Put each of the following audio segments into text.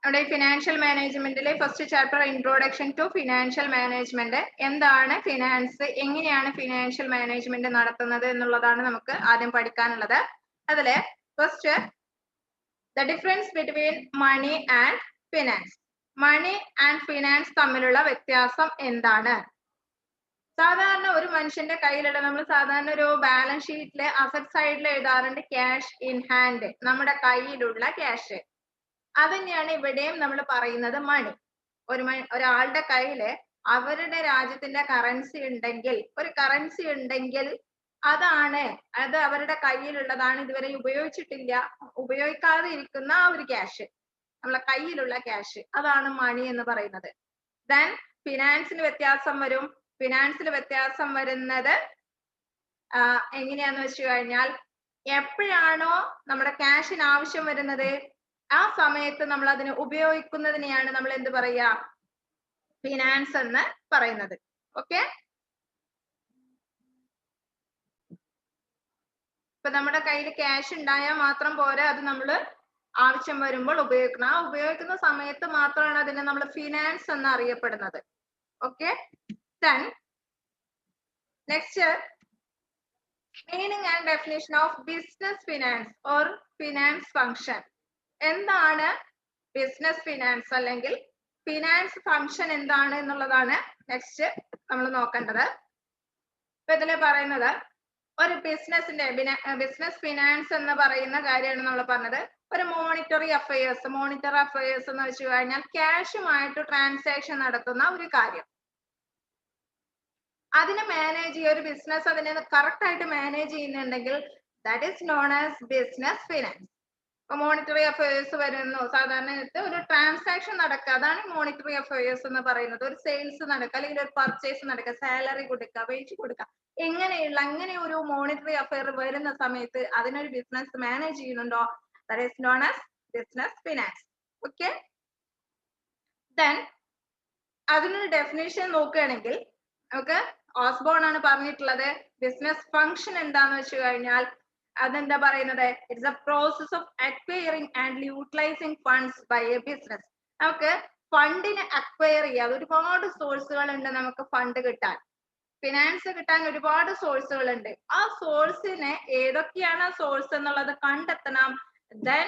നമ്മുടെ ഫിനാൻഷ്യൽ മാനേജ്മെന്റിലെ first chapter introduction to financial management. എന്താണ് ഫിനാൻസ്, എങ്ങനെയാണ് ഫിനാൻഷ്യൽ മാനേജ്മെന്റ് നടത്തുന്നത് എന്നുള്ളതാണ് നമുക്ക് ആദ്യം പഠിക്കാനുള്ളത്. അതില് first the difference between money and finance. Money and finance തമ്മിലുള്ള വ്യത്യാസം എന്താണ്? സാധാരണ ഒരു മനുഷ്യന്റെ കയ്യിലുള്ള, നമ്മൾ സാധാരണ ഒരു ബാലൻസ് ഷീറ്റിലെ അസറ്റ് സൈഡിൽ എഴുതാറുണ്ട് ക്യാഷ് ഇൻ ഹാൻഡ്, നമ്മുടെ കയ്യിലുള്ള ക്യാഷ്. അതന്നെയാണ് ഇവിടെയും നമ്മൾ പറയുന്നത് മണി. ഒരാളുടെ കയ്യില് അവരുടെ രാജ്യത്തിന്റെ കറൻസി ഉണ്ടെങ്കിൽ, ഒരു കറൻസി ഉണ്ടെങ്കിൽ അത് അവരുടെ കയ്യിലുള്ളതാണ്, ഇതുവരെ ഉപയോഗിച്ചിട്ടില്ല, ഉപയോഗിക്കാതെ ഇരിക്കുന്ന ആ ഒരു ക്യാഷ്, നമ്മളെ കയ്യിലുള്ള ക്യാഷ്, അതാണ് മണി എന്ന് പറയുന്നത്. ദെൻ ഫിനാൻസിന് വ്യത്യാസം വരും. ഫിനാൻസിൽ വ്യത്യാസം വരുന്നത് എങ്ങനെയാന്ന് വെച്ച് കഴിഞ്ഞാൽ, എപ്പോഴാണോ നമ്മുടെ ക്യാഷിന് ആവശ്യം വരുന്നത് ആ സമയത്ത് നമ്മൾ അതിനെ ഉപയോഗിക്കുന്നതിനെയാണ് നമ്മൾ എന്ത് പറയാ, ഫിനാൻസ് എന്ന് പറയുന്നത്. ഓക്കെ, ഇപ്പൊ നമ്മുടെ കയ്യിൽ ക്യാഷ് ഉണ്ടായാൽ മാത്രം പോരാ, അത് നമ്മൾ ആവശ്യം വരുമ്പോൾ ഉപയോഗിക്കണം. ആ ഉപയോഗിക്കുന്ന സമയത്ത് മാത്രമാണ് അതിനെ നമ്മൾ ഫിനാൻസ് എന്ന് അറിയപ്പെടുന്നത്. Okay, then next meaning and definition of business finance or finance function. എന്താണ് ബിസിനസ് ഫിനാൻസ് അല്ലെങ്കിൽ ഫിനാൻസ് ഫംഗ്ഷൻ എന്താണ് എന്നുള്ളതാണ് നെക്സ്റ്റ് നമ്മൾ നോക്കേണ്ടത്. ഇപ്പൊ ഇതില് പറയുന്നത് ഒരു ബിസിനസ് ഫിനാൻസ് എന്ന് പറയുന്ന കാര്യമാണ് നമ്മൾ പറഞ്ഞത്. ഒരു മോണിറ്ററി അഫയേഴ്സ് എന്ന് വെച്ച് കഴിഞ്ഞാൽ ക്യാഷുമായിട്ട് ട്രാൻസാക്ഷൻ നടത്തുന്ന ഒരു കാര്യം. അതിനെ മാനേജ് ചെയ്യുക, ഒരു ബിസിനസ് അതിനെ കറക്റ്റ് ആയിട്ട് മാനേജ് ചെയ്യുന്നുണ്ടെങ്കിൽ that is known as business finance. Monetary affairs വരുന്നു, സാധാരണ ഒരു ട്രാൻസാക്ഷൻ നടക്കുക, അതാണ് മോണിറ്ററി അഫയേഴ്സ് എന്ന് പറയുന്നത്. ഒരു സെയിൽസ് നടക്കുക, അല്ലെങ്കിൽ ഒരു പർച്ചേസ് നടക്കുക, സാലറി കൊടുക്കുക, വേജ് കൊടുക്കുക, അങ്ങനെ ഒരു മോണിറ്ററി അഫയർ വരുന്ന സമയത്ത് അതിനൊരു ബിസിനസ് മാനേജ് ചെയ്യുന്നുണ്ടോ, that is known as business finance. Okay, then അതിനൊരു ഡെഫിനേഷൻ നോക്കുകയാണെങ്കിൽ നമുക്ക് ഓസ്ബോൺ ആണ് പറഞ്ഞിട്ടുള്ളത്. ബിസിനസ് ഫംഗ്ഷൻ എന്താന്ന് വെച്ച് കഴിഞ്ഞാൽ അതെന്താ പറയുന്നത്, it's a process of acquiring and utilising funds by a business. നമുക്ക് ഫണ്ടിനെ അക്വയർ ചെയ്യാം, ഒരുപാട് സോഴ്സുകൾ ഉണ്ട് നമുക്ക് ഫണ്ട് കിട്ടാൻ, ഫിനാൻസ് കിട്ടാൻ ഒരുപാട് സോഴ്സുകൾ ഉണ്ട്. ആ സോഴ്സിനെ ഏതൊക്കെയാണ് സോഴ്സ് എന്നുള്ളത് കണ്ടെത്തണം. ദെൻ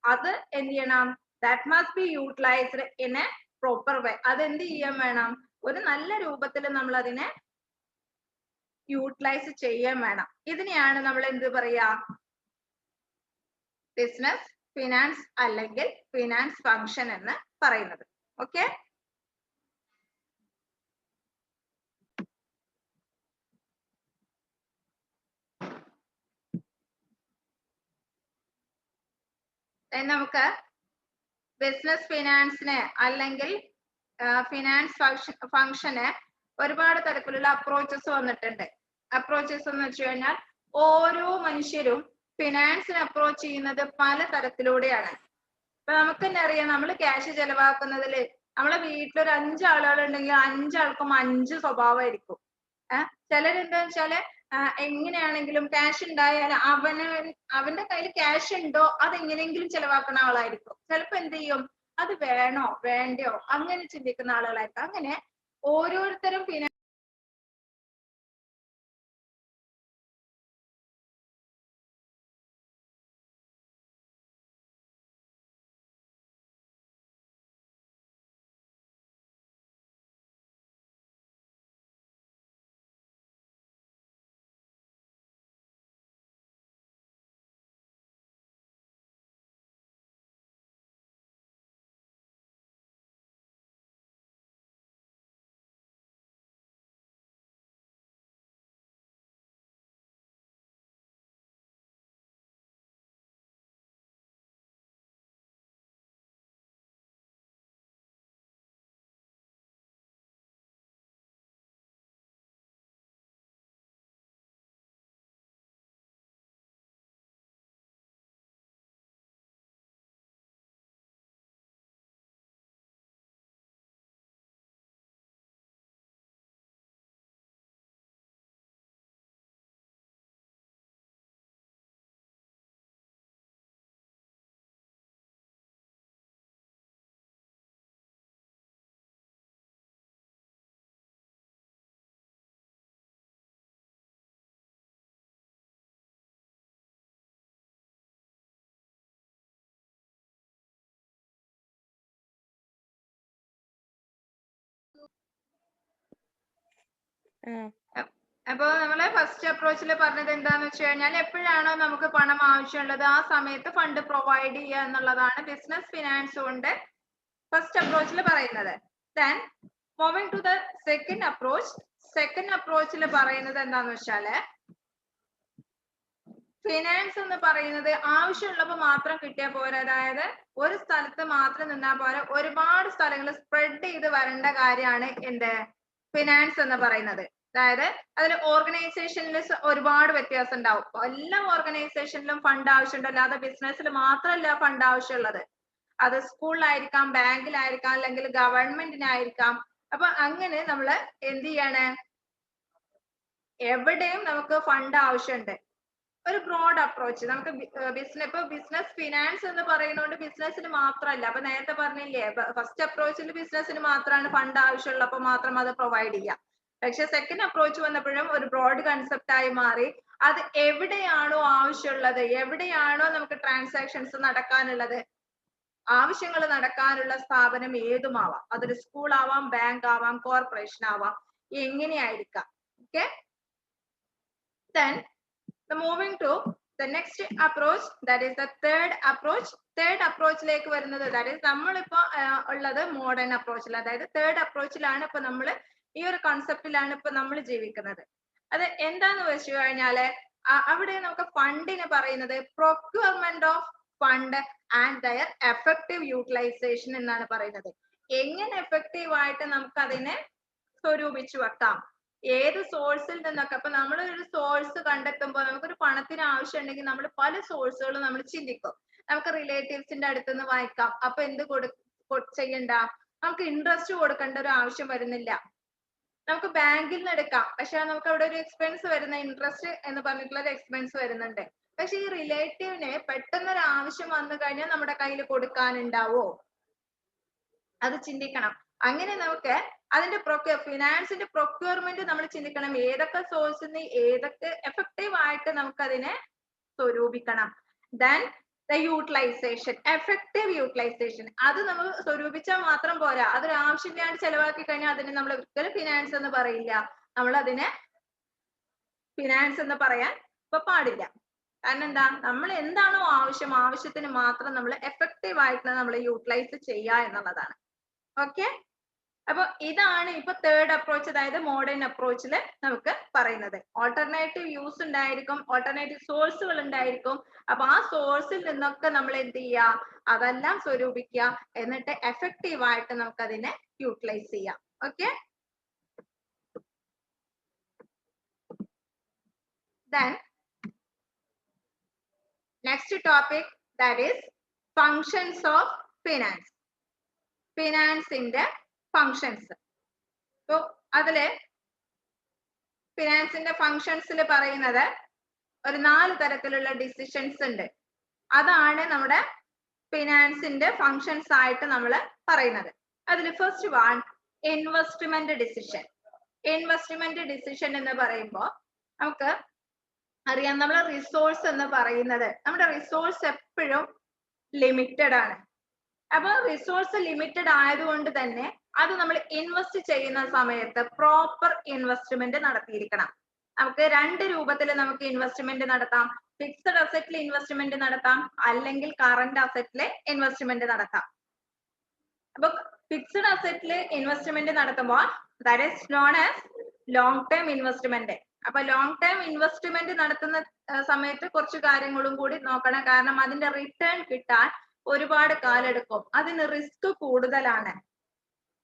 അത് എന്ത് ചെയ്യണം, that must be utilised in A proper വേ. അത് എന്ത് ചെയ്യാൻ വേണം, ഒരു നല്ല രൂപത്തിൽ നമ്മൾ അതിനെ യൂട്ടിലൈസ് ചെയ്യാൻ വേണം. ഇതിനെയാണ് നമ്മൾ എന്ത് പറയാ, ബിസിനസ് ഫിനാൻസ് അല്ലെങ്കിൽ ഫിനാൻസ് ഫംഗ്ഷൻ എന്ന് പറയുന്നത്. ഓക്കെ, നമുക്ക് ബിസിനസ് ഫിനാൻസിന് അല്ലെങ്കിൽ ഫിനാൻസ് ഫംഗ്ഷന് ഒരുപാട് തരത്തിലുള്ള അപ്രോച്ചസ് വന്നിട്ടുണ്ട്. അപ്രോച്ചസ് എന്ന് വെച്ച് കഴിഞ്ഞാൽ ഓരോ മനുഷ്യരും ഫിനാൻസിന് അപ്രോച്ച് ചെയ്യുന്നത് പല തരത്തിലൂടെയാണ്. ഇപ്പൊ നമുക്ക് തന്നെ അറിയാം, നമ്മൾ ക്യാഷ് ചെലവാക്കുന്നതിൽ നമ്മളെ വീട്ടിലൊരു 5 ആളുകൾ ഉണ്ടെങ്കിൽ 5 ആൾക്കും 5 സ്വഭാവമായിരിക്കും. ചിലരെന്താ വെച്ചാല് എങ്ങനെയാണെങ്കിലും ക്യാഷ് ഉണ്ടായാൽ അവന്റെ കയ്യിൽ ക്യാഷ് ഉണ്ടോ അതെങ്ങനെയെങ്കിലും ചെലവാക്കുന്ന ആളായിരിക്കും. ചിലപ്പോ എന്ത് ചെയ്യും, അത് വേണോ വേണ്ടയോ അങ്ങനെ ചിന്തിക്കുന്ന ആളുകളായിരിക്കും. അങ്ങനെ ഓരോരുത്തരും അപ്പൊ നമ്മള് ഫസ്റ്റ് അപ്രോച്ചിൽ പറഞ്ഞത് എന്താന്ന് വെച്ച് കഴിഞ്ഞാൽ എപ്പോഴാണോ നമുക്ക് പണം ആവശ്യമുള്ളത് ആ സമയത്ത് ഫണ്ട് പ്രൊവൈഡ് ചെയ്യുക എന്നുള്ളതാണ് ബിസിനസ് ഫിനാൻസ് കൊണ്ട് ഫസ്റ്റ് അപ്രോച്ചിൽ പറയുന്നത്. Then moving to the second അപ്രോച്ചിൽ പറയുന്നത് എന്താന്ന് വെച്ചാല് ഫിനാൻസ് എന്ന് പറയുന്നത് ആവശ്യമുള്ളപ്പോൾ മാത്രം കിട്ടിയാൽ പോരാ. അതായത് ഒരു സ്ഥലത്ത് മാത്രം നിന്നാൽ പോരാ, ഒരുപാട് സ്ഥലങ്ങൾ സ്പ്രെഡ് ചെയ്ത് വരേണ്ട കാര്യമാണ് എന്ത് ഫിനാൻസ് എന്ന് പറയുന്നത്. അതായത് അതിൽ ഓർഗനൈസേഷനിൽ ഒരുപാട് വ്യത്യാസം ഉണ്ടാവും. എല്ലാ ഓർഗനൈസേഷനിലും ഫണ്ട് ആവശ്യമുണ്ട്, അല്ലാതെ ബിസിനസ്സിൽ മാത്രമല്ല ഫണ്ട് ആവശ്യമുള്ളത്. അത് സ്കൂളിലായിരിക്കാം, ബാങ്കിലായിരിക്കാം, അല്ലെങ്കിൽ ഗവൺമെന്റിനായിരിക്കാം. അപ്പൊ അങ്ങനെ നമ്മൾ എന്ത് ചെയ്യാണ്, എവിടെയും നമുക്ക് ഫണ്ട് ആവശ്യമുണ്ട്. ഒരു ബ്രോഡ് അപ്രോച്ച് നമുക്ക് ബിസിനസ് ഫിനാൻസ് എന്ന് പറയുന്നതുകൊണ്ട് ബിസിനസ്സിന് മാത്രമല്ല. അപ്പൊ നേരത്തെ പറഞ്ഞില്ലേ, ഫസ്റ്റ് അപ്രോച്ചിൽ ബിസിനസ്സിന് മാത്രമാണ് ഫണ്ട് ആവശ്യമുള്ളപ്പോൾ മാത്രം അത് പ്രൊവൈഡ് ചെയ്യാം. പക്ഷെ സെക്കൻഡ് അപ്രോച്ച് വന്നപ്പോഴും ഒരു ബ്രോഡ് കൺസെപ്റ്റ് ആയി മാറി. അത് എവിടെയാണോ ആവശ്യമുള്ളത്, എവിടെയാണോ നമുക്ക് ട്രാൻസാക്ഷൻസ് നടക്കാനുള്ളത്, ആവശ്യങ്ങൾ നടക്കാനുള്ള സ്ഥാപനം ഏതുമാവാം. അതൊരു സ്കൂൾ ആവാം, ബാങ്ക് ആവാം, കോർപ്പറേഷൻ ആവാം, എങ്ങനെയായിരിക്കാം. Okay, then moving to the next approach, that is the third approach-ലേക്ക് വരുന്നത്, that is നമ്മളിപ്പോ ഉള്ളത് മോഡേൺ അപ്രോച്ചിൽ. അതായത് തേർഡ് അപ്രോച്ചിലാണ് ഇപ്പൊ നമ്മൾ ഈ ഒരു കോൺസെപ്റ്റിലാണ് ഇപ്പൊ നമ്മൾ ജീവിക്കുന്നത്. അത് എന്താന്ന് വെച്ച് കഴിഞ്ഞാല് അവിടെ നമുക്ക് ഫണ്ടിന് പറയുന്നത് procurement of fund and their effective utilisation എന്നാണ് പറയുന്നത്. എങ്ങനെ എഫക്റ്റീവ് ആയിട്ട് നമുക്ക് അതിനെ സ്വരൂപിച്ചു വെക്കാം, ഏത് സോഴ്സിൽ നിന്നൊക്കെ. അപ്പൊ നമ്മൾ ഒരു സോഴ്സ് കണ്ടെത്തുമ്പോൾ നമുക്കൊരു പണത്തിന് ആവശ്യം ഉണ്ടെങ്കിൽ നമ്മൾ പല സോഴ്സുകളും നമ്മൾ ചിന്തിക്കും. നമുക്ക് റിലേറ്റീവ്സിന്റെ അടുത്ത് നിന്ന് വായിക്കാം. അപ്പൊ എന്ത് ചെയ്യണ്ട, നമുക്ക് ഇൻട്രസ്റ്റ് കൊടുക്കേണ്ട ഒരു ആവശ്യം വരുന്നില്ല. നമുക്ക് ബാങ്കിൽ നിന്ന് എടുക്കാം, പക്ഷെ നമുക്ക് അവിടെ ഒരു എക്സ്പെൻസ് വരുന്ന, ഇൻട്രസ്റ്റ് എന്ന് പറഞ്ഞിട്ടുള്ള ഒരു എക്സ്പെൻസ് വരുന്നുണ്ട്. പക്ഷെ ഈ റിലേറ്റീവിന് പെട്ടെന്നൊരു ആവശ്യം വന്നു കഴിഞ്ഞാൽ നമ്മുടെ കയ്യിൽ കൊടുക്കാനുണ്ടാവോ, അത് ചിന്തിക്കണം. അങ്ങനെ നമുക്ക് അതിന്റെ ഫിനാൻസിന്റെ പ്രൊക്യൂർമെന്റ് നമ്മൾ ചിന്തിക്കണം. ഏതൊക്കെ സോഴ്സിൽ നിന്ന് ഏതൊക്കെ എഫക്റ്റീവ് ആയിട്ട് നമുക്ക് അതിനെ സ്വരൂപിക്കണം. Then the utilization, effective utilization. അത് നമ്മൾ സ്വരൂപിച്ചാൽ മാത്രം പോരാ, അതൊരു ആവശ്യമില്ലാണ്ട് ചെലവാക്കി കഴിഞ്ഞാൽ അതിനെ നമ്മൾ ഒരിക്കലും ഫിനാൻസ് എന്ന് പറയില്ല. നമ്മൾ അതിനെ ഫിനാൻസ് എന്ന് പറയാൻ ഇപ്പൊ പാടില്ല. കാരണം എന്താ, നമ്മൾ എന്താണോ ആവശ്യത്തിന് മാത്രം നമ്മൾ എഫക്റ്റീവ് ആയിട്ട് നമ്മൾ യൂട്ടിലൈസ് ചെയ്യുക എന്നുള്ളതാണ്. ഓക്കെ, അപ്പൊ ഇതാണ് ഇപ്പൊ തേർഡ് അപ്രോച്ച്, അതായത് മോഡേൺ അപ്രോച്ചിൽ നമുക്ക് പറയുന്നത്. ഓൾട്ടർനേറ്റീവ് യൂസ് ഉണ്ടായിരിക്കും, ഓൾട്ടർനേറ്റീവ് സോഴ്സുകൾ ഉണ്ടായിരിക്കും. അപ്പൊ ആ സോഴ്സിൽ നിന്നൊക്കെ നമ്മൾ എന്ത് ചെയ്യുക, അതെല്ലാം സ്വരൂപിക്കുക, എന്നിട്ട് എഫക്റ്റീവ് ആയിട്ട് നമുക്ക് അതിനെ യൂട്ടിലൈസ് ചെയ്യാം. Okay, then next topic, that is functions of finance. ഫിനാൻസിന്റെ ഫങ്ഷൻസ്. അപ്പൊ അതില് ഫിനാൻസിന്റെ ഫങ്ഷൻസിൽ പറയുന്നത് ഒരു 4 തരത്തിലുള്ള ഡിസിഷൻസ് ഉണ്ട്. അതാണ് നമ്മുടെ ഫിനാൻസിന്റെ ഫങ്ഷൻസ് ആയിട്ട് നമ്മൾ പറയുന്നത്. അതിൽ first one, investment decision. Investment decision എന്ന് പറയുമ്പോൾ നമുക്ക് അറിയാം, നമ്മളെ റിസോഴ്സ് എന്ന് പറയുന്നത്, നമ്മുടെ റിസോഴ്സ് എപ്പോഴും ലിമിറ്റഡ് ആണ്. അപ്പൊ റിസോഴ്സ് ലിമിറ്റഡ് ആയതുകൊണ്ട് തന്നെ അത് നമ്മൾ ഇൻവെസ്റ്റ് ചെയ്യുന്ന സമയത്ത് പ്രോപ്പർ ഇൻവെസ്റ്റ്മെന്റ് നടത്തിയിരിക്കണം. നമുക്ക് 2 രൂപത്തിൽ നമുക്ക് ഇൻവെസ്റ്റ്മെന്റ് നടത്താം. ഫിക്സഡ് അസറ്റിൽ ഇൻവെസ്റ്റ്മെന്റ് നടത്താം, അല്ലെങ്കിൽ കറന്റ് അസറ്റിലെ ഇൻവെസ്റ്റ്മെന്റ് നടത്താം. അപ്പൊ ഫിക്സഡ് അസറ്റിൽ ഇൻവെസ്റ്റ്മെന്റ് നടത്തുമ്പോൾ that is known as long term investment. അപ്പൊ ലോങ് ടേം ഇൻവെസ്റ്റ്മെന്റ് നടത്തുന്ന സമയത്ത് കുറച്ച് കാര്യങ്ങളും കൂടി നോക്കണം. കാരണം അതിന്റെ റിട്ടേൺ കിട്ടാൻ ഒരുപാട് കാലം എടുക്കും, അതിന് റിസ്ക് കൂടുതലാണ്.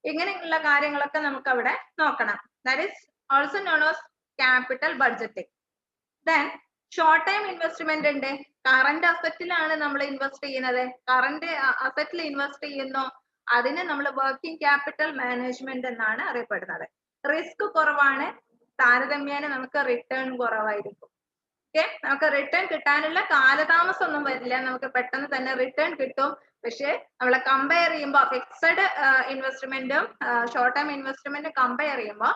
ഇങ്ങനെയുള്ള കാര്യങ്ങളൊക്കെ നമുക്ക് അവിടെ നോക്കണം. That is also known as capital budgeting. Then short time investment ഉണ്ട്. കറന്റ് അസറ്റിലാണ് നമ്മൾ ഇൻവെസ്റ്റ് ചെയ്യുന്നത്. കറന്റ് അസറ്റിൽ ഇൻവെസ്റ്റ് ചെയ്യുന്നു, അതിന് നമ്മൾ വർക്കിംഗ് ക്യാപിറ്റൽ മാനേജ്മെന്റ് എന്നാണ് അറിയപ്പെടുന്നത്. റിസ്ക് കുറവാണ്, താരതമ്യേന നമുക്ക് റിട്ടേൺ കുറവായിരിക്കും. ഓക്കെ, നമുക്ക് റിട്ടേൺ കിട്ടാനുള്ള കാലതാമസം ഒന്നും വരില്ല, നമുക്ക് പെട്ടെന്ന് തന്നെ റിട്ടേൺ കിട്ടും. പക്ഷെ നമ്മളെ കമ്പയർ ചെയ്യുമ്പോൾ ഫിക്സഡ് ഇൻവെസ്റ്റ്മെന്റും ഷോർട്ട് ടൈം ഇൻവെസ്റ്റ്മെന്റും കമ്പയർ ചെയ്യുമ്പോൾ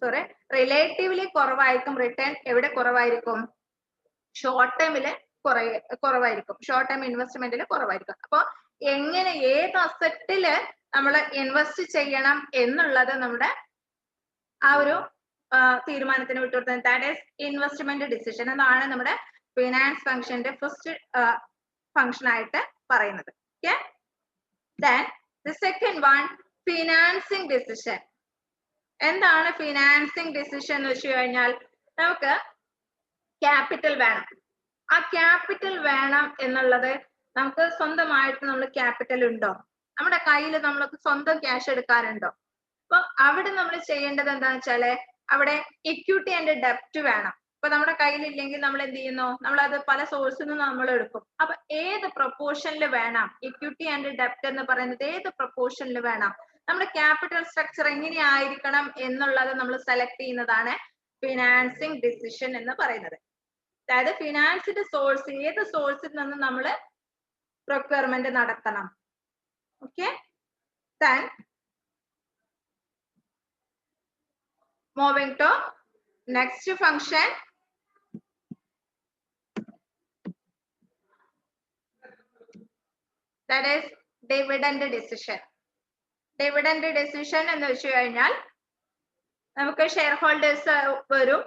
സോറി റിലേറ്റീവ്ലി കുറവായിരിക്കും റിട്ടേൺ. എവിടെ കുറവായിരിക്കും? ഷോർട്ട് ടൈമില് കുറവായിരിക്കും, ഷോർട്ട് ടൈം ഇൻവെസ്റ്റ്മെന്റിൽ കുറവായിരിക്കും. അപ്പൊ എങ്ങനെ ഏത് അസറ്റില് നമ്മൾ ഇൻവെസ്റ്റ് ചെയ്യണം എന്നുള്ളത് നമ്മുടെ ആ ഒരു തീരുമാനത്തിന് വിട്ടുകൊടുത്തത്. ദാറ്റ് ഈസ് ഇൻവെസ്റ്റ്മെന്റ് ഡിസിഷൻ എന്നാണ് നമ്മുടെ ഫിനാൻസ് ഫംഗ്ഷന്റെ ഫസ്റ്റ് ഫംഗ്ഷൻ ആയിട്ട് പറയുന്നത്. Okay, then the second one financing decision. എന്താണ് ഫിനാൻസിങ് ഡിസിഷൻ എന്ന് വെച്ച് കഴിഞ്ഞാൽ നമുക്ക് ക്യാപിറ്റൽ വേണം. ആ ക്യാപിറ്റൽ വേണം എന്നുള്ളത് നമുക്ക് സ്വന്തമായിട്ട് നമ്മൾ ക്യാപിറ്റൽ ഉണ്ടോ, നമ്മുടെ കയ്യിൽ നമ്മൾക്ക് സ്വന്തം ക്യാഷ് എടുക്കാറുണ്ടോ? അപ്പൊ അവിടെ നമ്മൾ ചെയ്യേണ്ടത് എന്താണെന്ന് വെച്ചാല് അവിടെ ഇക്വിറ്റി ആൻഡ് ഡെപ്റ്റ് വേണം. ഇപ്പൊ നമ്മുടെ കയ്യിലില്ലെങ്കിൽ നമ്മൾ എന്ത് ചെയ്യുന്നു, നമ്മൾ അത് പല സോഴ്സിൽ നിന്ന് നമ്മൾ എടുക്കും. അപ്പൊ ഏത് പ്രൊപ്പോർഷനിൽ വേണം, ഇക്വിറ്റി ആൻഡ് ഡെപ്റ്റ് എന്ന് പറയുന്നത് ഏത് പ്രൊപ്പോർഷനിൽ വേണം, നമ്മുടെ ക്യാപിറ്റൽ സ്ട്രക്ചർ എങ്ങനെയായിരിക്കണം എന്നുള്ളത് നമ്മൾ സെലക്ട് ചെയ്യുന്നതാണ് ഫിനാൻസിങ് ഡിസിഷൻ എന്ന് പറയുന്നത്. അതായത് ഫിനാൻസിന്റെ സോഴ്സ് ഏത് സോഴ്സിൽ നിന്ന് നമ്മൾ പ്രൊക്യൂർമെന്റ് നടത്തണം. Okay, then moving to next function, that is dividend decision. Dividend decision എന്ന് വെച്ച് കഴിഞ്ഞാൽ നമുക്ക് ഷെയർ ഹോൾഡേഴ്സ് വരും,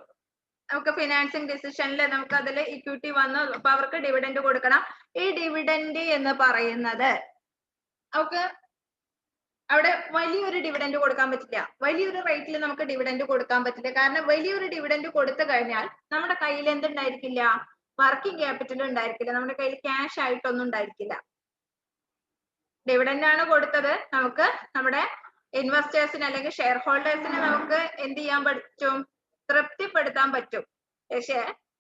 നമുക്ക് ഫിനാൻസിങ് ഡിസിഷനിൽ നമുക്ക് അതിൽ ഇക്വിറ്റി വന്നു, അപ്പൊ അവർക്ക് ഡിവിഡൻഡ് കൊടുക്കണം. ഈ ഡിവിഡൻഡ് എന്ന് പറയുന്നത് നമുക്ക് അവിടെ വലിയൊരു ഡിവിഡൻഡ് കൊടുക്കാൻ പറ്റില്ല, വലിയൊരു റേറ്റിൽ നമുക്ക് ഡിവിഡൻഡ് കൊടുക്കാൻ പറ്റില്ല. കാരണം വലിയൊരു ഡിവിഡൻഡ് കൊടുത്തു കഴിഞ്ഞാൽ നമ്മുടെ കയ്യിൽ എന്തുണ്ടായിരിക്കില്ല, വർക്കിംഗ് ക്യാപിറ്റൽ ഉണ്ടായിരിക്കില്ല, നമ്മുടെ കയ്യിൽ ക്യാഷ് ആയിട്ടൊന്നും ഉണ്ടായിരിക്കില്ല. ഡിവിഡൻഡ് ആണ് കൊടുത്തത്, നമുക്ക് നമ്മുടെ ഇൻവെസ്റ്റേഴ്സിന് അല്ലെങ്കിൽ ഷെയർ ഹോൾഡേഴ്സിന് നമുക്ക് എന്ത് ചെയ്യാൻ പറ്റും, തൃപ്തിപ്പെടുത്താൻ പറ്റും. പക്ഷെ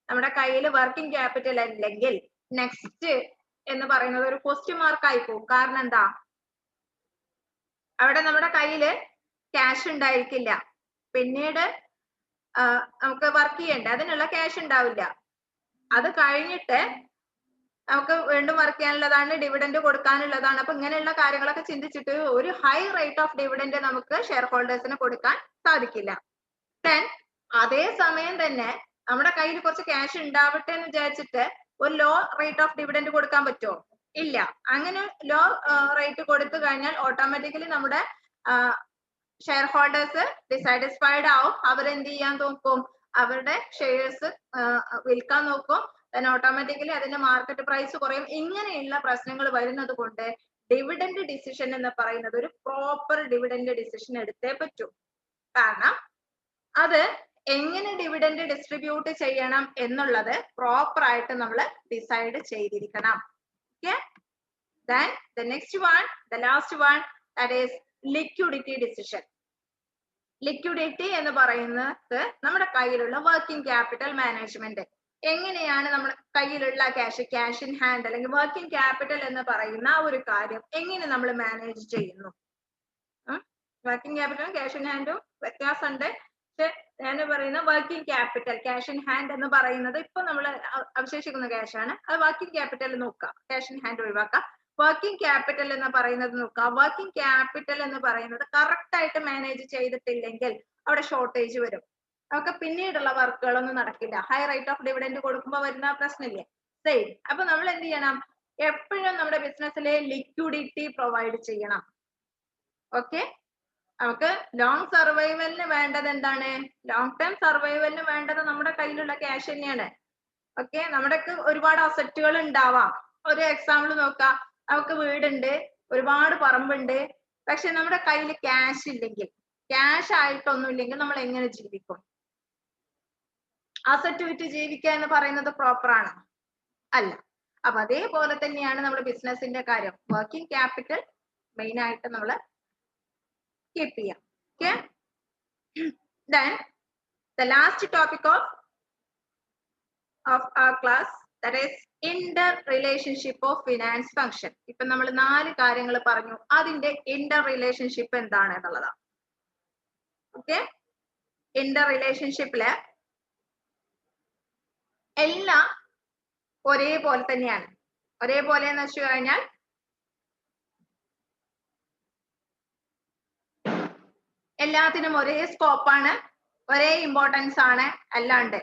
നമ്മുടെ കയ്യിൽ വർക്കിംഗ് ക്യാപിറ്റൽ അല്ലെങ്കിൽ നെക്സ്റ്റ് എന്ന് പറയുന്നത് ഒരു ക്വസ്റ്റ്യൻ മാർക്ക് ആയി പോകും. കാരണം എന്താ, അവിടെ നമ്മുടെ കയ്യിൽ ക്യാഷ് ഉണ്ടായിരിക്കില്ല, പിന്നീട് നമുക്ക് വർക്ക് ചെയ്യണ്ടേ, അതിനുള്ള ക്യാഷ് ഉണ്ടാവില്ല. അത് കഴിഞ്ഞിട്ട് നമുക്ക് വീണ്ടും വർക്ക് ചെയ്യാനുള്ളതാണ്, ഡിവിഡൻഡ് കൊടുക്കാനുള്ളതാണ്. അപ്പൊ ഇങ്ങനെയുള്ള കാര്യങ്ങളൊക്കെ ചിന്തിച്ചിട്ട് ഒരു ഹൈ റേറ്റ് ഓഫ് ഡിവിഡൻഡ് നമുക്ക് ഷെയർ ഹോൾഡേഴ്സിന് കൊടുക്കാൻ സാധിക്കില്ല. ദെൻ അതേ സമയം തന്നെ നമ്മുടെ കയ്യിൽ കുറച്ച് ക്യാഷ് ഉണ്ടാവട്ടെ എന്ന് വിചാരിച്ചിട്ട് ഒരു ലോ റേറ്റ് ഓഫ് ഡിവിഡൻഡ് കൊടുക്കാൻ പറ്റുമോ? ഇല്ല. അങ്ങനെ ലോ റേറ്റ് കൊടുത്തു കഴിഞ്ഞാൽ ഓട്ടോമാറ്റിക്കലി നമ്മുടെ ഷെയർ ഹോൾഡേഴ്സ് ഡിസാറ്റിസ്ഫൈഡ് ആവും. അവരെന്ത് ചെയ്യാൻ നോക്കും, അവരുടെ ഷെയർസ് വിൽക്കാൻ നോക്കും. then ഓട്ടോമാറ്റിക്കലി അതിന്റെ മാർക്കറ്റ് പ്രൈസ് കുറയും. ഇങ്ങനെയുള്ള പ്രശ്നങ്ങൾ വരുന്നത് കൊണ്ട് ഡിവിഡൻഡ് ഡിസിഷൻ എന്ന് പറയുന്നത് ഒരു പ്രോപ്പർ ഡിവിഡൻഡ് ഡിസിഷൻ എടുത്തേ പറ്റൂ. കാരണം അത് എങ്ങനെ ഡിവിഡൻഡ് ഡിസ്ട്രിബ്യൂട്ട് ചെയ്യണം എന്നുള്ളത് പ്രോപ്പർ ആയിട്ട് നമ്മൾ ഡിസൈഡ് ചെയ്തിരിക്കണം. Okay, then the next one, the last one, that is liquidity decision. Liquidity എന്ന് പറയുന്നത് നമ്മുടെ കയ്യിലുള്ള വർക്കിംഗ് ക്യാപിറ്റൽ മാനേജ്മെന്റ്. എങ്ങനെയാണ് നമ്മുടെ കയ്യിലുള്ള ക്യാഷ് ഇൻ ഹാൻഡ് അല്ലെങ്കിൽ വർക്കിംഗ് ക്യാപിറ്റൽ എന്ന് പറയുന്ന ഒരു കാര്യം എങ്ങനെ നമ്മൾ മാനേജ് ചെയ്യുന്നു? വർക്കിംഗ് ക്യാപിറ്റലും ക്യാഷ് ഇൻ ഹാൻഡും വ്യത്യാസമുണ്ട്. പക്ഷെ ഞാൻ പറയുന്ന working capital, cash in hand എന്ന് പറയുന്നത് ഇപ്പൊ നമ്മൾ അവശേഷിക്കുന്ന ക്യാഷ് ആണ്. അത് വർക്കിംഗ് ക്യാപിറ്റൽ നോക്കാം, ക്യാഷ് ഇൻ ഹാൻഡ് ഒഴിവാക്കാം. വർക്കിംഗ് ക്യാപിറ്റൽ എന്ന് പറയുന്നത് നോക്കാം. വർക്കിംഗ് ക്യാപിറ്റൽ എന്ന് പറയുന്നത് കറക്റ്റ് ആയിട്ട് മാനേജ് ചെയ്തിട്ടില്ലെങ്കിൽ അവിടെ ഷോർട്ടേജ് വരും, നമുക്ക് പിന്നീടുള്ള വർക്കുകളൊന്നും നടക്കില്ല. ഹൈ റേറ്റ് ഓഫ് ഡിവിഡൻഡ് കൊടുക്കുമ്പോൾ വരുന്ന പ്രശ്നമില്ലേ, സെയിം. അപ്പൊ നമ്മൾ എന്ത് ചെയ്യണം, എപ്പോഴും നമ്മുടെ ബിസിനസ്സിലെ ലിക്വിഡിറ്റി പ്രൊവൈഡ് ചെയ്യണം. ഓക്കെ, നമുക്ക് ലോങ് സർവൈവലിന് വേണ്ടത് എന്താണ്, ലോങ് ടേം സർവൈവലിന് വേണ്ടത് നമ്മുടെ കയ്യിലുള്ള ക്യാഷ് തന്നെയാണ്. ഓക്കെ, നമ്മുടെ ഒരുപാട് അസറ്റുകൾ ഉണ്ടാവാം. ഒരു എക്സാമ്പിൾ നോക്കാം, നമുക്ക് വീടുണ്ട്, ഒരുപാട് പറമ്പുണ്ട്, പക്ഷെ നമ്മുടെ കയ്യിൽ ക്യാഷ് ഇല്ലെങ്കിൽ, ക്യാഷ് ആയിട്ടൊന്നും ഇല്ലെങ്കിൽ നമ്മൾ എങ്ങനെ ജീവിക്കും? അസറ്റ് വിറ്റ് ജീവിക്കുക എന്ന് പറയുന്നത് പ്രോപ്പർ ആണ്? അല്ല. അപ്പൊ അതേപോലെ തന്നെയാണ് നമ്മുടെ ബിസിനസിന്റെ കാര്യം. വർക്കിംഗ് ക്യാപിറ്റൽ മെയിൻ ആയിട്ട് നമ്മൾ keep ചെയ്യാം. Okay, then the last topic of our class, that is interrelationship of finance function. ഇപ്പൊ നമ്മൾ 4 കാര്യങ്ങൾ പറഞ്ഞു, അതിന്റെ ഇന്റർ റിലേഷൻഷിപ്പ് എന്താണ് എന്നുള്ളതാണ്. ഓക്കെ, ഇന്റർ റിലേഷൻഷിപ്പില് എല്ലാം ഒരേപോലെ തന്നെയാണ്. ഒരേപോലെ എന്ന് വെച്ച് കഴിഞ്ഞാൽ എല്ലാത്തിനും ഒരേ സ്കോപ്പാണ്, ഒരേ ഇമ്പോർട്ടൻസ് ആണ്. അല്ലാണ്ട്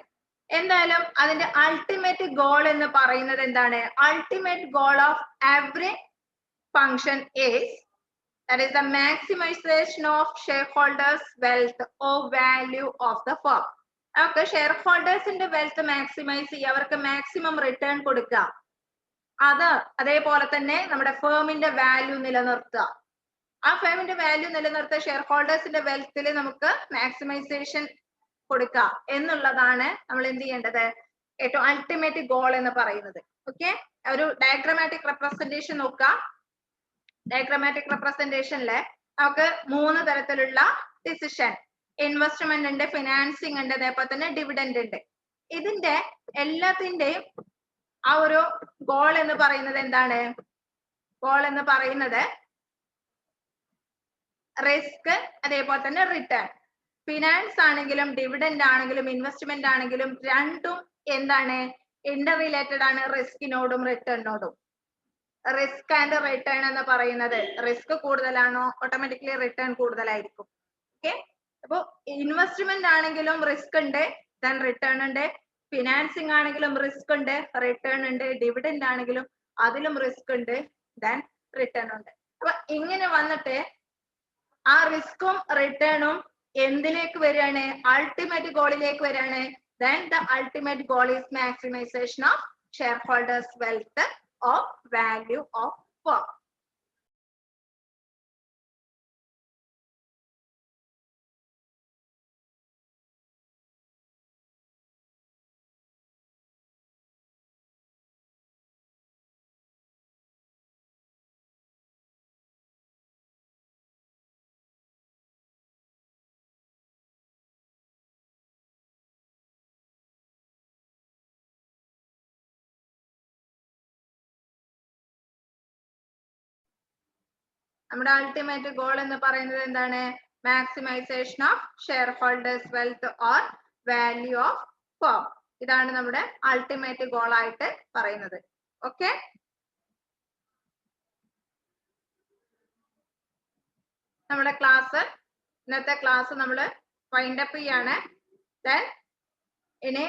എന്തായാലും അതിന്റെ അൾട്ടിമേറ്റ് ഗോൾ എന്ന് പറയുന്നത് എന്താണ്? Ultimate goal of every function is That is the maximization of shareholders' wealth or value of the firm. Okay, shareholders-ന്റെ wealth maximize ചെയ്യുക, അവർക്ക് maximum return കൊടുക്കുക. അതേപോലെ തന്നെ നമ്മുടെ ഫേമിന്റെ വാല്യൂ നിലനിർത്തുക. ആ ഫേമിന്റെ വാല്യൂ നിലനിർത്തുക, ഷെയർഹോൾഡേഴ്സിന്റെ വെൽത്തിൽ നമുക്ക് മാക്സിമൈസേഷൻ കൊടുക്കുക എന്നുള്ളതാണ് നമ്മൾ എന്ത് ചെയ്യേണ്ടത്, ഏറ്റവും അൾട്ടിമേറ്റ് ഗോൾ എന്ന് പറയുന്നത്. ഓക്കെ, ഒരു ഡയഗ്രമാറ്റിക് റെപ്രസെന്റേഷൻ നോക്കുക. ഡയഗ്രമാറ്റിക് റെപ്രസെന്റേഷനില് നമുക്ക് 3 തരത്തിലുള്ള ഡിസിഷൻ, ഇൻവെസ്റ്റ്മെന്റ് ഉണ്ട്, ഫിനാൻസിങ് ഉണ്ട്, അതേപോലെ തന്നെ ഡിവിഡൻഡ് ഉണ്ട്. ഇതിന്റെ എല്ലാത്തിന്റെയും ആ ഒരു ഗോൾ എന്ന് പറയുന്നത് എന്താണ്? ഗോൾ എന്ന് പറയുന്നത് റിസ്ക്, അതേപോലെ തന്നെ റിട്ടേൺ. ഫിനാൻസ് ആണെങ്കിലും ഡിവിഡൻഡ് ആണെങ്കിലും ഇൻവെസ്റ്റ്മെന്റ് ആണെങ്കിലും രണ്ടും എന്താണ്, ഇന്റർ റിലേറ്റഡ് ആണ് റിസ്കിനോടും റിട്ടേണിനോടും. റിസ്ക് ആൻഡ് റിട്ടേൺ എന്ന് പറയുന്നത്, റിസ്ക് കൂടുതലാണോ ഓട്ടോമാറ്റിക്കലി റിട്ടേൺ കൂടുതലായിരിക്കും. ഓക്കെ, അപ്പൊ ഇൻവെസ്റ്റ്മെന്റ് ആണെങ്കിലും റിസ്ക് ഉണ്ട്, ദെൻ റിട്ടേൺ ഉണ്ട്. ഫിനാൻസിങ് ആണെങ്കിലും റിസ്ക് ഉണ്ട്, റിട്ടേൺ ഉണ്ട്. ഡിവിഡൻഡ് ആണെങ്കിലും അതിലും റിസ്ക് ഉണ്ട്, ദെൻ റിട്ടേൺ ഉണ്ട്. അപ്പൊ ഇങ്ങനെ വന്നിട്ട് ആ റിസ്കും റിട്ടേണും എന്തിലേക്ക് വരികയാണ്? അൾട്ടിമേറ്റ് ഗോളിലേക്ക് വരികയാണ്. Then the ultimate goal is maximization of shareholders' wealth or value of firm. നമ്മുടെ അൾട്ടിമേറ്റ് ഗോൾ എന്ന് പറയുന്നത് എന്താണ്? Maximisation of share holders wealth or value of firm. ഇതാണ് നമ്മുടെ അൾട്ടിമേറ്റ് ഗോൾ ആയിട്ട് പറയുന്നത്. ഓക്കെ, നമ്മുടെ ക്ലാസ്, ഇന്നത്തെ ക്ലാസ് നമ്മൾ വൈൻഡ് അപ്പ് ചെയ്യാണ്. ഇനി